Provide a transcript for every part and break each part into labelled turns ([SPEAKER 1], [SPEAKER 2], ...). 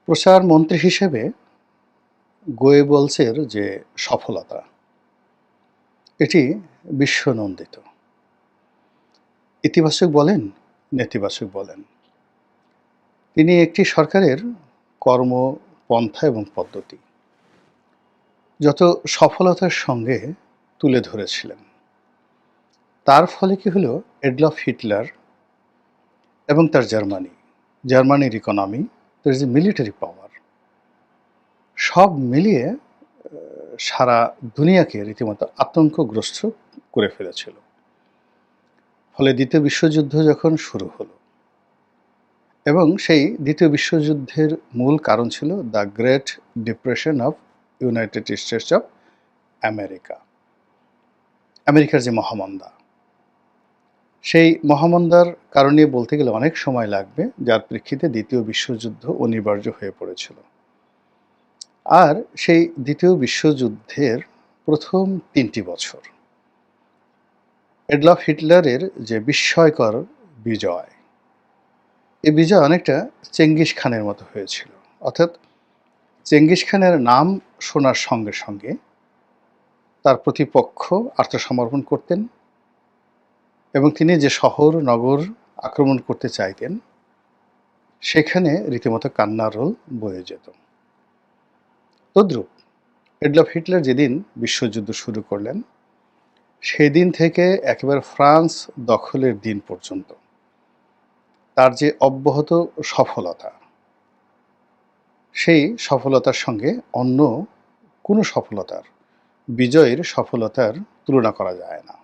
[SPEAKER 1] প্রচার মন্ত্রী হিসেবে গোয়েবলসের যে সফলতা, এটি বিশ্বনন্দিত। ইতিবাচক বলেন, নেতিবাচক বলেন। তিনি একটি সরকারের কর্মপন্থা এবং পদ্ধতি যত সফলতার সঙ্গে তুলে ধরেছিলেন। তার ফলে কি হলো, এডলফ হিটলার এবং তার জার্মানির ইকোনমি, তার যে মিলিটারি পাওয়ার, সব মিলিয়ে সারা দুনিয়াকে রীতিমতো আতঙ্কগ্রস্ত করে ফেলেছিল। ফলে দ্বিতীয় বিশ্বযুদ্ধ যখন শুরু হলো, এবং সেই দ্বিতীয় বিশ্বযুদ্ধের মূল কারণ ছিল the great depression of United states of আমেরিকার যে মহামন্দা, সেই মহামন্দার কারণে বলতে গেলে অনেক সময় লাগবে, যার প্রেক্ষিতে দ্বিতীয় বিশ্বযুদ্ধ অনিবার্য হয়ে পড়েছিল। আর সেই দ্বিতীয় বিশ্বযুদ্ধের প্রথম ৩টি বছর এডলফ হিটলারের যে বিস্ময়কর বিজয়, এই বিজয় অনেকটা চেঙ্গিস খানের মতো হয়েছিল। অর্থাৎ চেঙ্গিস খানের নাম শোনার সঙ্গে সঙ্গে তার প্রতিপক্ষ আত্মসমর্পণ করতেন, এবং তিনি যে শহর নগর আক্রমণ করতে চাইতেন, সেখানে রীতিমতো কান্নার রোল বয়ে যেত। তদ্রূপ এডলফ হিটলার যেদিন বিশ্বযুদ্ধ শুরু করলেন, সেদিন থেকে একেবারে ফ্রান্স দখলের দিন পর্যন্ত তার যে অব্যাহত সফলতা, সেই সফলতার সঙ্গে অন্য কোনো সফলতার, বিজয়ের সফলতার তুলনা করা যায় না।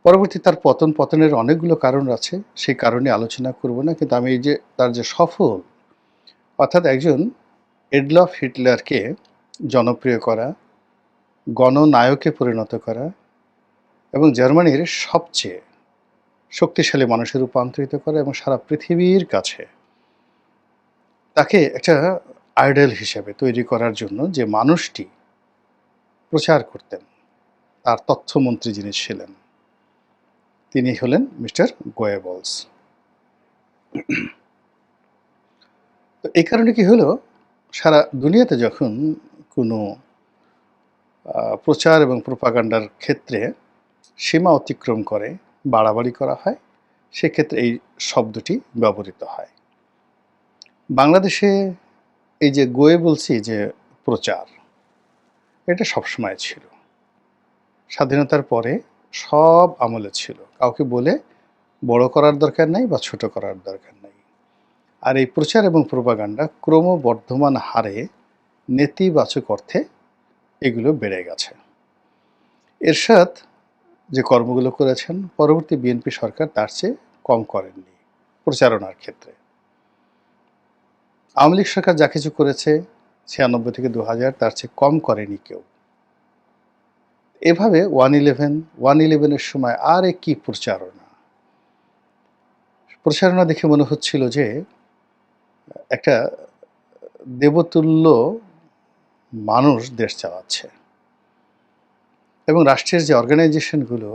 [SPEAKER 1] পরবর্তী তার পতনের অনেকগুলো কারণ আছে, সেই কারণে আলোচনা করব না, কিন্তু আমি এই যে তার যে সফল, অর্থাৎ একজন এডলফ হিটলারকে জনপ্রিয় করা, গণনায়কে পরিণত করা এবং জার্মানির সবচেয়ে শক্তিশালী মানুষে রূপান্তরিত করা, এবং সারা পৃথিবীর কাছে তাকে একটা আইডল হিসেবে তৈরি করার জন্য যে মানুষটি প্রচার করতেন, তার তথ্যমন্ত্রী যিনি ছিলেন, তিনি হলেন মিস্টার গোয়েবলস। তো এই কারণে কি হলো, সারা দুনিয়াতে যখন কোনো প্রচার এবং প্রোপাগান্ডার ক্ষেত্রে সীমা অতিক্রম করে, বাড়াবাড়ি করা হয়, সেক্ষেত্রে এই শব্দটি ব্যবহৃত হয়। বাংলাদেশে এই যে গোয়েবলসি যে প্রচার, এটা সবসময় ছিল, স্বাধীনতার পরে সব আমলে ছিল। কাউকে বলে বড় করার দরকার নেই বা ছোট করার দরকার নেই। আর এই প্রচার এবং প্রোপাগান্ডা ক্রমবর্ধমান হারে নেতিবাচক অর্থে এগুলো বেড়ে গেছে। এরশাদ যে কর্মগুলো করেছেন, পরবর্তী বিএনপি সরকার তার চেয়ে কম করেননি প্রচারণার ক্ষেত্রে। আওয়ামী লীগ সরকার যা কিছু করেছে 96 থেকে 2000, তার চেয়ে কম করেনি কেউ। এভাবে 111-এর সময় আরে কি প্রচারণা দেখে মনে হচ্ছিল যে একটা দেবতুল্য মানুষ দেশ চালাচ্ছে, এবং রাষ্ট্রের যে অর্গানাইজেশনগুলো,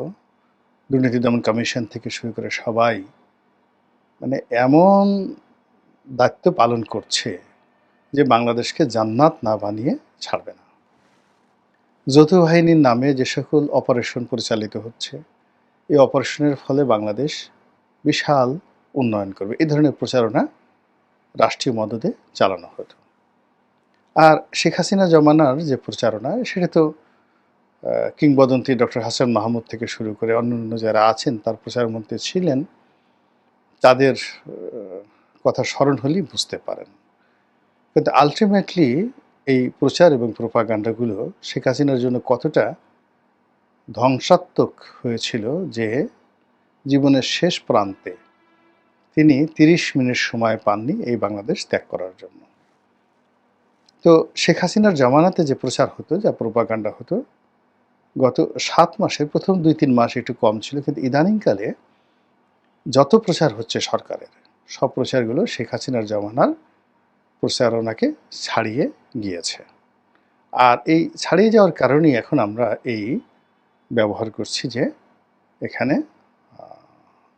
[SPEAKER 1] দুর্নীতি দমন কমিশন থেকে শুরু করে সবাই মানে এমন দায়িত্ব পালন করছে যে বাংলাদেশকে জান্নাত না বানিয়ে ছাড়বে না। যৌথ বাহিনীর নামে যে সকল অপারেশন পরিচালিত হচ্ছে, এই অপারেশনের ফলে বাংলাদেশ বিশাল উন্নয়ন করবে, এই ধরনের প্রচারণা রাষ্ট্রীয় মদদে চালানো হতো। আর শেখ হাসিনা জমানার যে প্রচারণা, সেটা তো কিংবদন্তি ডক্টর হাসান মাহমুদ থেকে শুরু করে অন্যান্য যারা আছেন তার প্রচারমন্ত্রী ছিলেন, তাদের কথা স্মরণ হলেই বুঝতে পারেন। কিন্তু আলটিমেটলি এই প্রচার এবং প্রোপাগান্ডাগুলো শেখ হাসিনার জন্য কতটা ধ্বংসাত্মক হয়েছিল, যে জীবনের শেষ প্রান্তে তিনি 30 মিনিট সময় পাননি এই বাংলাদেশ ত্যাগ করার জন্য। তো শেখ হাসিনার জামানাতে যে প্রচার হতো, যা প্রোপাগান্ডা হতো, গত 7 মাসে প্রথম 2-3 মাস একটু কম ছিল, কিন্তু ইদানিংকালে যত প্রচার হচ্ছে সরকারের, সব প্রচারগুলো শেখ হাসিনার জামানার প্রচারণাকে ছাড়িয়ে গিয়েছে। আর এই ছাড়িয়ে যাওয়ার কারণেই এখন আমরা এই ব্যবহার করছি যে এখানে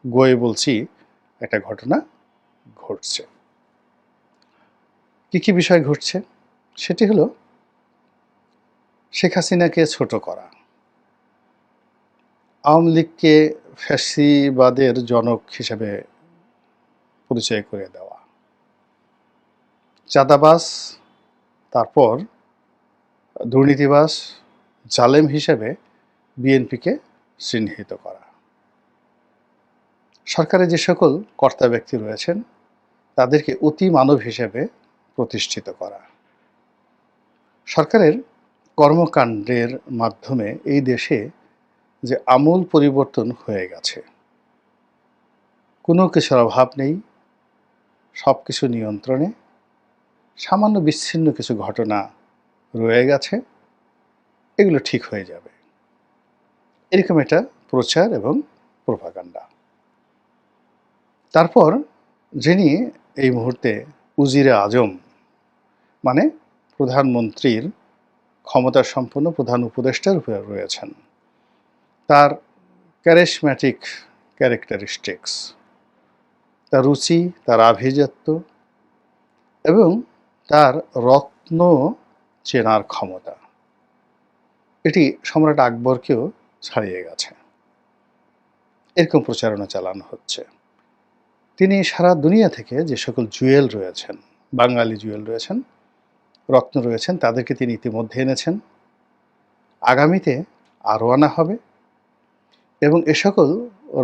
[SPEAKER 1] গোয়েবলসি একটা ঘটনা ঘটছে। কী বিষয় ঘটছে? সেটি হলো শেখ হাসিনাকে ছোট করা, আওয়ামী লীগকে ফ্যাসিবাদের জনক হিসেবে পরিচয় করে দেওয়া, চাঁদাবাজ, তারপর দুর্নীতিবাজ, জালেম হিসেবে বিএনপিকে চিহ্নিত করা, সরকারে যে সকল কর্তা ব্যক্তি রয়েছেন তাদেরকে অতি মানব হিসেবে প্রতিষ্ঠিত করা। সরকারের কর্মকাণ্ডের মাধ্যমে এই দেশে যে আমূল পরিবর্তন হয়ে গেছে, কোনো কিছুর অভাব নেই, সব কিছু নিয়ন্ত্রণে, সামান্য বিচ্ছিন্ন কিছু ঘটনা রয়ে গেছে, এগুলো ঠিক হয়ে যাবে, এরকম একটা প্রচার এবং প্রোপাগান্ডা। তারপর যিনি এই মুহূর্তে উজিরে আজম মানে প্রধানমন্ত্রীর ক্ষমতাসম্পন্ন প্রধান উপদেষ্টার উপরে রয়েছেন, তার ক্যারিসম্যাটিক ক্যারেক্টারিস্টিক্স, তার রুচি, তার আভিজাত্য এবং তার রত্ন চেনার ক্ষমতা, এটি সম্রাট আকবরকেও ছাড়িয়ে গেছে। এরকম প্রচারণা চালানো হচ্ছে। তিনি সারা দুনিয়া থেকে যে সকল জুয়েল রয়েছেন, বাঙালি জুয়েল রয়েছেন, রত্ন রয়েছেন, তাদেরকে তিনি ইতিমধ্যে এনেছেন, আগামীতে আরও আনা হবে এবং এ সকল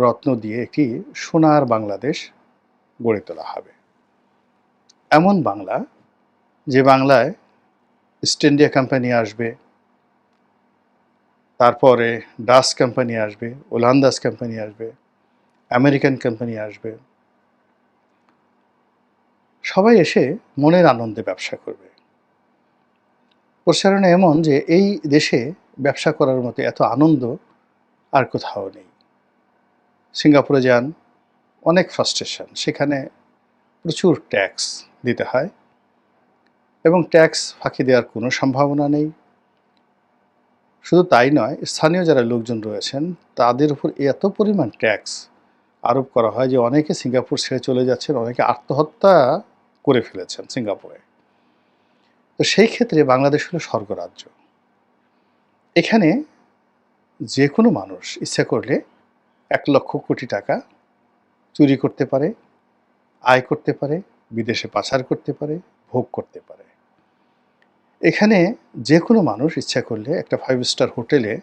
[SPEAKER 1] রত্ন দিয়ে একটি সোনার বাংলাদেশ গড়ে তোলা হবে। এমন বাংলা, যে বাংলায় ইস্ট ইন্ডিয়া কোম্পানি আসবে, তারপরে ডাচ কোম্পানি আসবে, ওলান্দাস কোম্পানি আসবে, আমেরিকান কোম্পানি আসবে, সবাই এসে মনের আনন্দে ব্যবসা করবে। প্রসারণা এমন যে এই দেশে ব্যবসা করার মতো এত আনন্দ আর কোথাও নেই। সিঙ্গাপুরে যান, অনেক ফ্রাস্ট্রেশন, সেখানে প্রচুর ট্যাক্স দিতে হয় এবং ট্যাক্স ফাঁকি দেওয়ার কোনো সম্ভাবনা নেই। শুধু তাই নয়, স্থানীয় যারা লোকজন রয়েছেন তাদের উপর এত পরিমাণ ট্যাক্স আরোপ করা হয় যে অনেকে সিঙ্গাপুর ছেড়ে চলে যাচ্ছেন, অনেকে আত্মহত্যা করে ফেলেছেন সিঙ্গাপুরে। তো সেই ক্ষেত্রে বাংলাদেশ হলো স্বর্গরাজ্য। এখানে যে কোনো মানুষ ইচ্ছা করলে 1,00,000 কোটি টাকা চুরি করতে পারে, আয় করতে পারে, বিদেশে পাচার করতে পারে, ভোগ করতে পারে। এখানে যে কোনো মানুষ ইচ্ছা করলে একটা 5 স্টার হোটেলে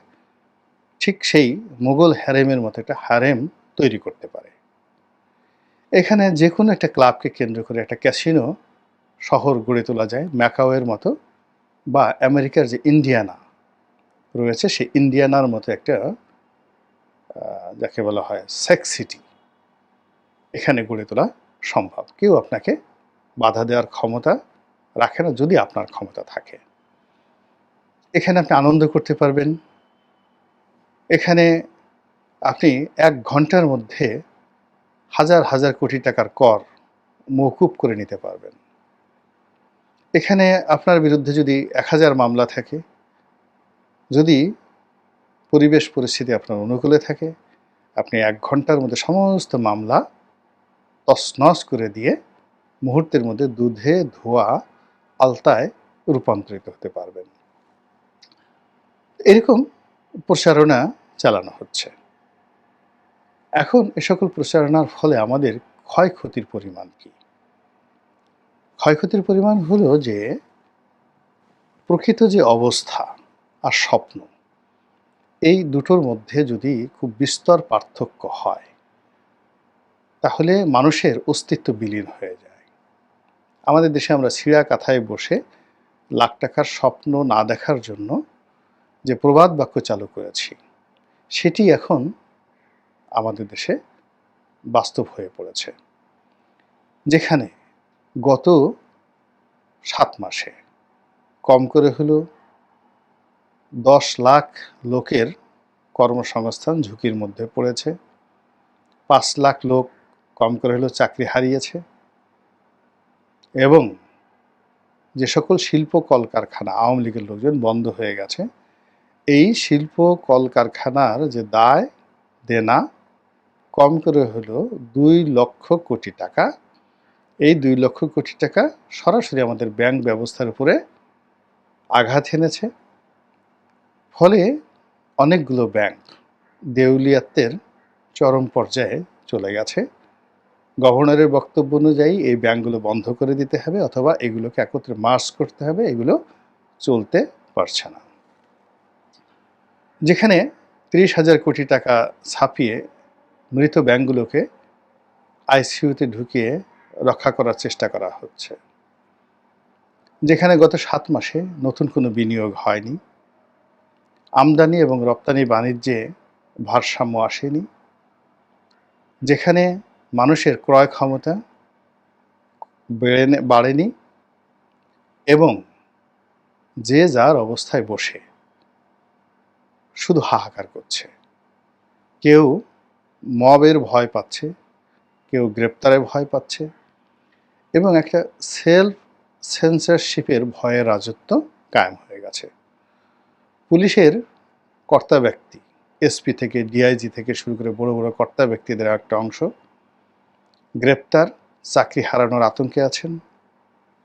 [SPEAKER 1] ঠিক সেই মুঘল হ্যারেমের মতো একটা হারেম তৈরি করতে পারে। এখানে যে কোনো একটা ক্লাবকে কেন্দ্র করে একটা ক্যাসিনো শহর গড়ে তোলা যায়, ম্যাকাওয়ের মতো, বা আমেরিকার যে ইন্ডিয়ানা রয়েছে সেই ইন্ডিয়ানার মতো একটা যাকে বলা হয় সেক্স সিটি এখানে গড়ে তোলা সম্ভব। কেউ আপনাকে বাধা দেওয়ার ক্ষমতা রাখে না, যদি আপনার ক্ষমতা থাকে। এখানে আপনি আনন্দ করতে পারবেন। এখানে আপনি 1 ঘন্টার মধ্যে হাজার হাজার কোটি টাকার কর মওকুফ করে নিতে পারবেন। এখানে আপনার বিরুদ্ধে যদি 1000 মামলা থাকে, যদি পরিবেশ পরিস্থিতি আপনার অনুকূলে থাকে, আপনি 1 ঘন্টার মধ্যে সমস্ত মামলা তছনছ করে দিয়ে মুহূর্তের মধ্যে দুধে ধোয়া আলতায় রূপান্তরিত হতে পারবেন। এরকম প্রচারণা চালানো হচ্ছে। এখন এ সকল প্রচারণার ফলে আমাদের ক্ষয়ক্ষতির পরিমাণ কি? ক্ষয়ক্ষতির পরিমাণ হলো যে প্রকৃত যে অবস্থা আর স্বপ্ন, এই দুটোর মধ্যে যদি খুব বিস্তর পার্থক্য হয় তাহলে মানুষের অস্তিত্ব বিলীন হয়ে যায়। আমাদের দেশে আমরা ছিঁড়া কাঁথায় বসে লাখ টাকার স্বপ্ন না দেখার জন্য যে প্রবাদ বাক্য চালু করেছি, সেটি এখন আমাদের দেশে বাস্তব হয়ে পড়েছে। যেখানে গত 7 মাসে কম করে হলেও 10 লাখ লোকের কর্মসংস্থান ঝুঁকির মধ্যে পড়েছে, 5 লাখ লোক কম করে হলেও চাকরি হারিয়েছে এবং যে সকল শিল্প কলকারখানা আওয়ামী লীগের লোকজন বন্ধ হয়ে গেছে, এই শিল্প কলকারখানার যে দায় দেনা কম করে হলেও 2 লক্ষ কোটি টাকা এই 2 লক্ষ কোটি টাকা সরাসরি আমাদের ব্যাংক ব্যবস্থার উপরে আঘাত এনেছে। ফলে অনেকগুলো ব্যাংক দেউলিয়াত্বের চরম পর্যায়ে চলে গেছে। গভর্নরের বক্তব্য অনুযায়ী এই ব্যাংকগুলো বন্ধ করে দিতে হবে অথবা এগুলোকে একত্রে মার্জ করতে হবে, এগুলো চলতে পারছে না। যেখানে 30,000 কোটি টাকা ছাপিয়ে মৃত ব্যাংকগুলোকে আইসিইউতে ঢুকিয়ে রক্ষা করার চেষ্টা করা হচ্ছে, যেখানে গত 7 মাসে নতুন কোনো বিনিয়োগ হয়নি, আমদানি এবং রপ্তানি বাণিজ্যে ভারসাম্য আসেনি, যেখানে মানুষের ক্রয় ক্ষমতা বাড়েনি এবং যে যার অবস্থায় বসে শুধু হাহাকার করছে। কেউ মবের ভয় পাচ্ছে, কেউ গ্রেপ্তারের ভয় পাচ্ছে এবং একটা সেলফ সেন্সরশিপের ভয়ে রাজত্ব কায়েম হয়ে গেছে। পুলিশের কর্তা ব্যক্তি, এসপি থেকে ডিআইজি থেকে শুরু করে বড় বড় কর্তা ব্যক্তিদের একটা অংশ গ্রেপ্তার, চাকরি হারানোর আতঙ্কে আছেন।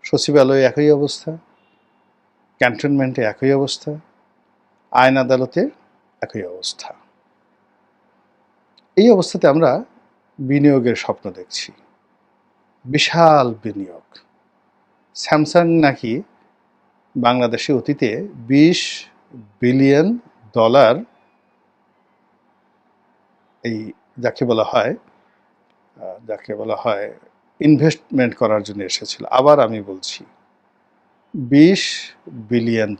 [SPEAKER 1] সচিবালয়ে একই অবস্থা, ক্যান্টনমেন্টে একই অবস্থা, আইন আদালতে একই অবস্থা। এই অবস্থাতে আমরা বিনিয়োগের স্বপ্ন দেখছি, বিশাল বিনিয়োগ। স্যামসাং নাকি বাংলাদেশে অতীতে $20 বিলিয়ন এই যাকে বলা হয় ইনভেস্টমেন্ট করার জন্য এসেছিল। আবার আমি বলছি $20 বিলিয়ন।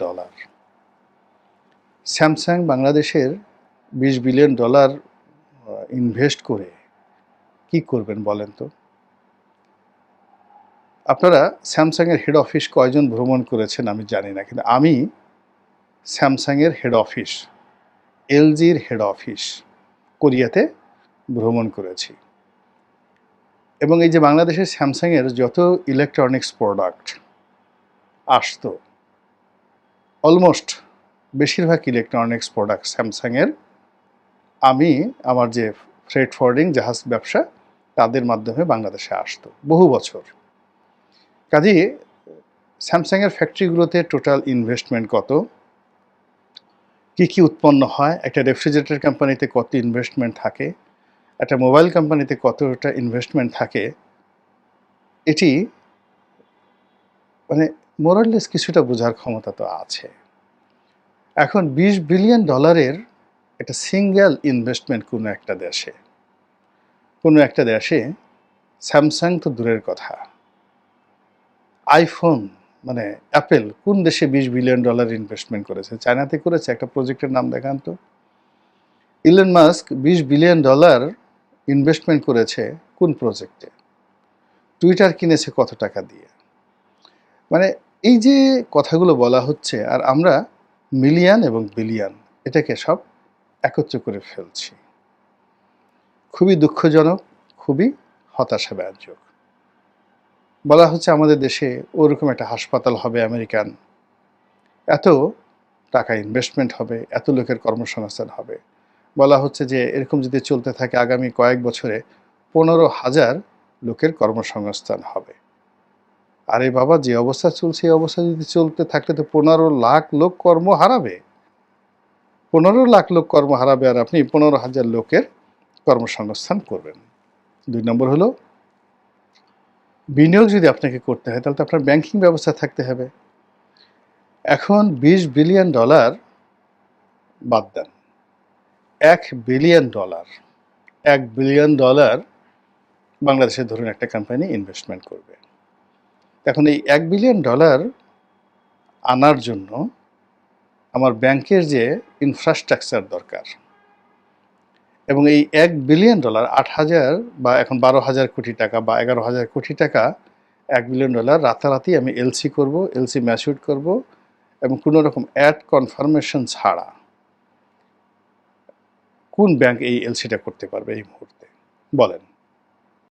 [SPEAKER 1] স্যামসাং বাংলাদেশের $20 বিলিয়ন ইনভেস্ট করে কি করবেন বলেন তো? আপনারা স্যামসাংয়ের হেড অফিস কয়জন ভ্রমণ করেছেন আমি জানি না, কিন্তু আমি স্যামসাংয়ের হেড অফিস, এলজির হেড অফিস কোরিয়াতে ভ্রমণ করেছি। এবং এই যে বাংলাদেশের স্যামসাংয়ের যত ইলেকট্রনিক্স প্রোডাক্ট আসতো, অলমোস্ট বেশিরভাগ ইলেকট্রনিক্স প্রোডাক্ট স্যামসাংয়ের আমি আমার যে ফ্রেট ফরওয়ার্ডিং জাহাজ ব্যবসা তাদের মাধ্যমে বাংলাদেশে আসতো বহু বছর। কাজেই স্যামসাংয়ের ফ্যাক্টরিগুলোতে টোটাল ইনভেস্টমেন্ট কত, কি উৎপন্ন হয়, একটা রেফ্রিজারেটর কোম্পানিতে কত ইনভেস্টমেন্ট থাকে, একটা মোবাইল কোম্পানিতে কতটা ইনভেস্টমেন্ট থাকে, এটি মানে মোরাললেস কিছুটা বোঝার ক্ষমতা তো আছে। এখন $20 বিলিয়ন একটা সিঙ্গেল ইনভেস্টমেন্ট কোনো একটা দেশে স্যামসাং তো দূরের কথা, আইফোন মানে অ্যাপেল কোন দেশে $20 বিলিয়ন ইনভেস্টমেন্ট করেছে? চায়নাতে করেছে। একটা প্রজেক্টের নাম দেখান তো। ইলন মাস্ক $20 বিলিয়ন ইনভেস্টমেন্ট করেছে কোন প্রজেক্টে? টুইটার কিনেছে কত টাকা দিয়ে? মানে এই যে কথাগুলো বলা হচ্ছে আর আমরা মিলিয়ন এবং বিলিয়ন এটাকে সব একত্র করে ফেলছি। খুবই দুঃখজনক, খুবই হতাশাব্যঞ্জক। বলা হচ্ছে আমাদের দেশে ওরকম একটা হাসপাতাল হবে আমেরিকান, এত টাকা ইনভেস্টমেন্ট হবে, এত লোকের কর্মসংস্থান হবে। বলা হচ্ছে যে এরকম যদি চলতে থাকে আগামী কয়েক বছরে 15,000 লোকের কর্মসংস্থান হবে। আরে বাবা, যে অবস্থা চলছে এই অবস্থা যদি চলতে থাকলে তো 15 লাখ লোক কর্ম হারাবে। 15 লাখ লোক কর্ম হারাবে আর আপনি 15,000 লোকের কর্মসংস্থান করবেন। 2 নম্বর হলো, বিনিয়োগ যদি আপনাকে করতে হয় তাহলে তো আপনার ব্যাংকিং ব্যবস্থা থাকতে হবে। এখন $20 বিলিয়ন বাদ দেন, $1 বিলিয়ন, $1 বিলিয়ন বাংলাদেশে ধরুন একটা কোম্পানি ইনভেস্টমেন্ট করবে। এখন এই $1 বিলিয়ন আনার জন্য আমার ব্যাংকের যে ইনফ্রাস্ট্রাকচার দরকার, এবং এই $1 বিলিয়ন 8,000 বা এখন 12,000 কোটি টাকা বা 11,000 কোটি টাকা, $1 বিলিয়ন রাতারাতি আমি এলসি করব, এলসি ম্যাচিউর করব এবং কোনো রকম অ্যাড কনফার্মেশন ছাড়া কোন ব্যাংক এই এলসিটা করতে পারবে এই মুহূর্তে বলেন?